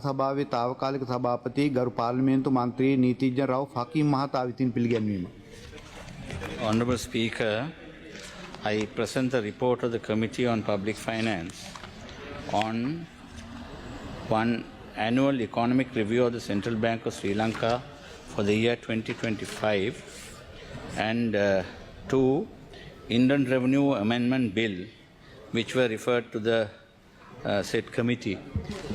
සභාවේ තාවකාලික සභාපති ගරු පාර්ලිමේන්තු මන්ත්‍රී නීතිඥ රවුෆ් හකීම් මහතා විසින් පිළිගැන්වීම. Honorable Speaker, I present the report of the Committee on Public Finance on one annual economic review of the Central Bank of Sri Lanka for the year 2025 and two Indian Revenue Amendment Bill which were referred to the said committee.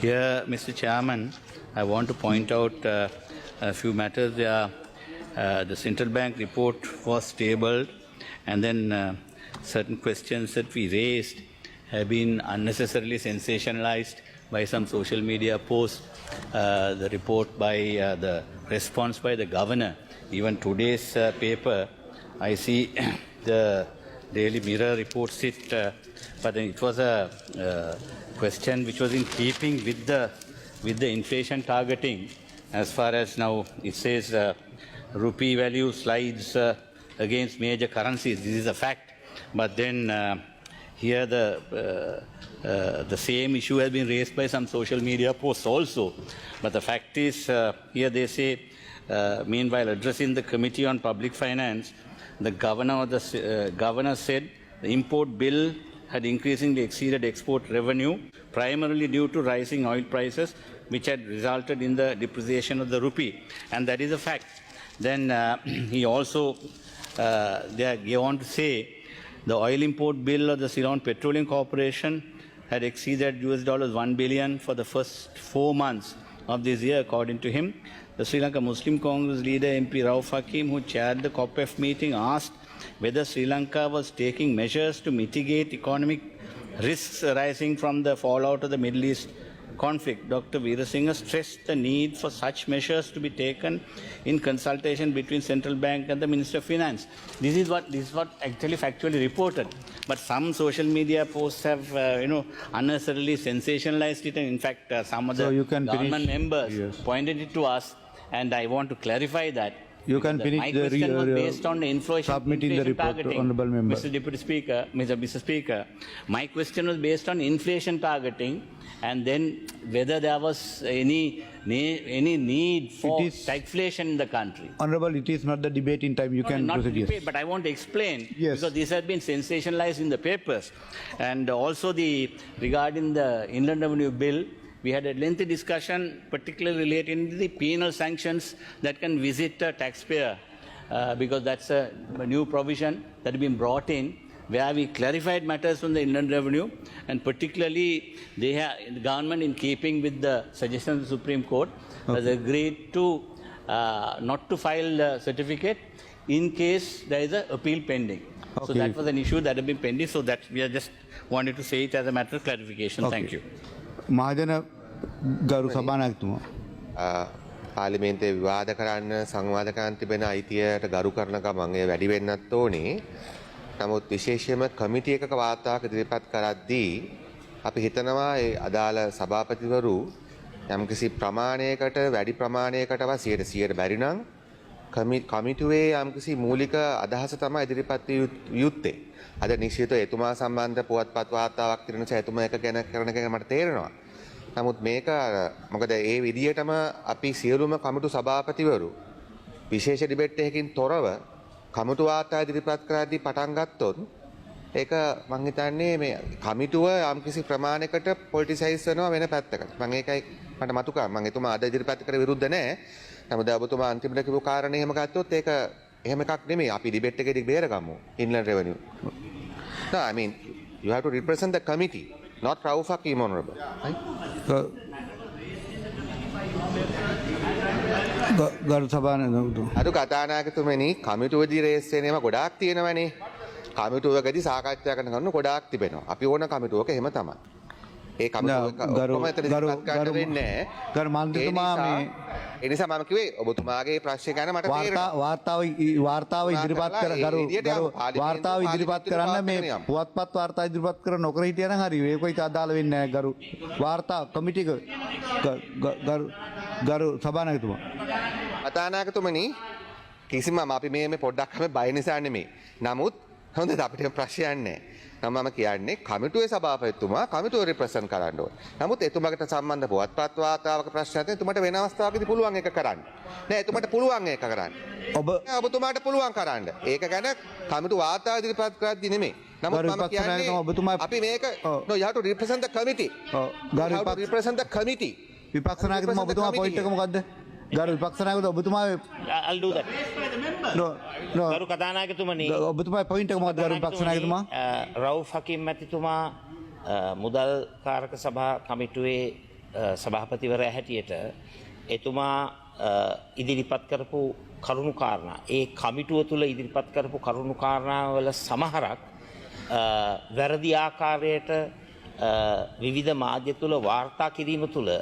Here, Mr. Chairman, I want to point out a few matters. The Central Bank report was tabled and then certain questions that we raised have been unnecessarily sensationalized by some social media posts. The report by the response by the governor, even today's paper, I see the Daily Mirror reports it, but it was a question which was in keeping with the inflation targeting. As far as now it says rupee value slides against major currencies. This is a fact. But then here the same issue has been raised by some social media posts also. But the fact is here they say, meanwhile addressing the Committee on Public Finance, the governor said the import bill had increasingly exceeded export revenue, primarily due to rising oil prices, which had resulted in the depreciation of the rupee. And that is a fact. Then he also go on to say the oil import bill of the Ceylon Petroleum Corporation had exceeded $1 billion for the first 4 months of this year, according to him. The Sri Lanka Muslim Congress leader MP Rauff Hakim, who chaired the COPEF meeting, asked whether Sri Lanka was taking measures to mitigate economic risks arising from the fallout of the Middle East conflict. Dr. Veerasinghe stressed the need for such measures to be taken in consultation between Central Bank and the Minister of Finance. This is what actually factually reported. But some social media posts have, unnecessarily sensationalized it. And in fact, some of the government members pointed it to us. And I want to clarify that. You can finish my question was based on the inflation the report, targeting. Honorable Member. Mr. Deputy Speaker, Mr. Speaker, my question was based on inflation targeting and then whether there was any need for stagflation in the country. Honorable, it is not the debating time. You can not proceed. debate, but I want to explain because this has been sensationalized in the papers. And also regarding the Inland Revenue Bill, we had a lengthy discussion, particularly relating to the penal sanctions that can visit a taxpayer, because that's a new provision that has been brought in, where we clarified matters from the Inland Revenue, and particularly the government, in keeping with the suggestion of the Supreme Court, has agreed to not to file the certificate in case there is an appeal pending. So that was an issue that had been pending. So that we are just wanted to say it as a matter of clarification. Thank you. මහජන ගරු සභානායකතුමා පාර්ලිමේන්තුවේ විවාද කරන්න සංවාද කරන්න තිබෙන අයිතියට ගරු කරන ගමන් ඒ වැඩි වෙන්නත් ඕනේ. නමුත් විශේෂයෙන්ම කමිටි එකක වාර්තාවක් ඉදිරිපත් කරද්දී අපි හිතනවා ඒ අදාළ සභාපතිවරු යම්කිසි ප්‍රමාණයකට වැඩි ප්‍රමාණයකටවත් 100% බැරි නම් කමිටුවේ යම්කිසි මූලික අදහස තමයි ඉදිරිපත් යුත්තේ. අද නිශ්චිතව එතුමා සම්බන්ධ පුවත්පත් වාර්තාවක් කරන නිසා එතුමා එක ගැන කරන එක මට තේරෙනවා. නමුත් මේක මොකද ඒ විදියටම අපි සියලුම කමිටු සභාපතිවරු විශේෂ ඩිබේට් එකකින් තොරව කමිටු වාර්තා ඉදිරිපත් කරද්දී පටන් ගත්තොත් ඒක මම හිතන්නේ මේ කමිටුව යම්කිසි ප්‍රමාණයකට පොලිටිසයිස් වෙනවා වෙන පැත්තකට. මම ඒකයි මට මතු කරා. මම එතුමා අද ඉදිරිපත් කර විරුද්ධ නැහැ. නමුත් ඔබතුමා අන්තිමට කිව්ව කාරණේ එහෙම ගත්තොත් ඒක එහෙම එකක් නෙමෙයි. අපි ඩිබේට් එකේදී බේරගමු. Inland Revenue. No, I mean, you have to represent the committee, not Rauff Hakim, Honorable. ගරු සභානායකතුමා අද කතානායකතුමනි කමිටුවේදී රේස් වෙන ඒවා ගොඩාක් තියෙනවනේ. කමිටුවකදී සාකච්ඡා කරන ගොඩාක් තිබෙනවා. අපි ඕන කමිටුවක එහෙම තමයි. ඒ කමිටුවක ඔක්කොම එතන ඉස්පත් ගන්න වෙන්නේ නැහැ. ගරු මන්ත්‍රීතුමා මේ ඒ නිසා මම කිව්වේ ඔබතුමාගේ ප්‍රශ්නේ ගැන මට තේරෙනවා. වාර්තාව ඉදිරිපත් කර වාර්තාව ඉදිරිපත් කරන්න මේ පුවත්පත් වාර්තා ඉදිරිපත් කර නොකර හිටියනම් හරි ඒකයි අදාළ වෙන්නේ නැහැ. ගරු වාර්තා කමිටික ගරු සභානායකතුමා කතානායකතුමනි කිසිම අපි මේ පොඩ්ඩක් බය නිසා නෙමෙයි. නමුත් හොඳද අපිට ප්‍රශ්නයක් නැහැ. මම කියන්නේ කමිටුවේ සභාපතිතුමා කමිටුව රිප්‍රසන්ට් කරන්න ඕනේ. නමුත් එතුමාට සම්බන්ධ පුවත්පත් වාර්තාවක ප්‍රශ්නයක් එතුමාට වෙන අවස්ථාවකදී පුළුවන් ඒක කරන්න. නෑ එතුමාට පුළුවන් ඒක කරන්න. ඔබතුමාට පුළුවන් කරන්න. ඒක ගැන කමිටු වාර්තාව ඉදිරිපත් කරද්දී නෙමෙයි. නමුත් මම කියන්නේ අපි මේක no you have to represent the committee. ගරු you have to represent the committee. විපක්ෂ නායකතුමා ඔබතුමා පොයින්ට් එක මොකද්ද? ගරු විපක්ෂ නායකතුමා ඔබතුමා I'll do that. no ගරු කතානායකතුමනි ඔබතුමා පොයින්ට් එක මොකද්ද ගරු විපක්ෂ නායකතුමා? රවුෆ් හකීම් මැතිතුමා මුදල් කාරක සභා කමිටුවේ සභාපතිවරයා හැටියට එතුමා ඉදිරිපත් කරපු කරුණු කාරණා ඒ කමිටුව තුළ ඉදිරිපත් කරපු කරුණු කාරණාවල සමහරක් වැරදි ආකාරයට විවිධ මාධ්‍ය තුළ වාර්තා කිරීම තුළ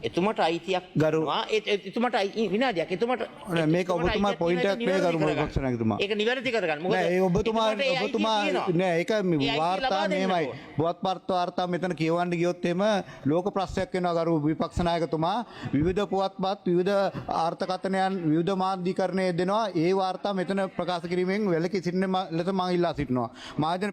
එතුමට අයිතියක් ගරුවා එතුමට විනාඩයක් එතුමට මේක ඔබතුමා පොයින්ට් එකක් මේ ගරු විපක්ෂ නායකතුමා. ඒක නිවැරදි කරගන්න. මොකද නෑ ඔබතුමා නෑ ඒක වාර්තා මෙහෙමයි. පුවත්පත් වාර්තා මෙතන කියවන්න ගියොත් එහෙම ලෝක ප්‍රශ්නයක් වෙනවා ගරු විපක්ෂ නායකතුමා. විවිධ පුවත්පත් විවිධ ආර්ථකථනයන් විවිධ මාධ්‍යකරණය දෙනවා. ඒ වාර්තා මෙතන ප්‍රකාශ කිරීමෙන් වැළකී සිටින ලෙස මම ඉල්ලා සිටිනවා. මහජන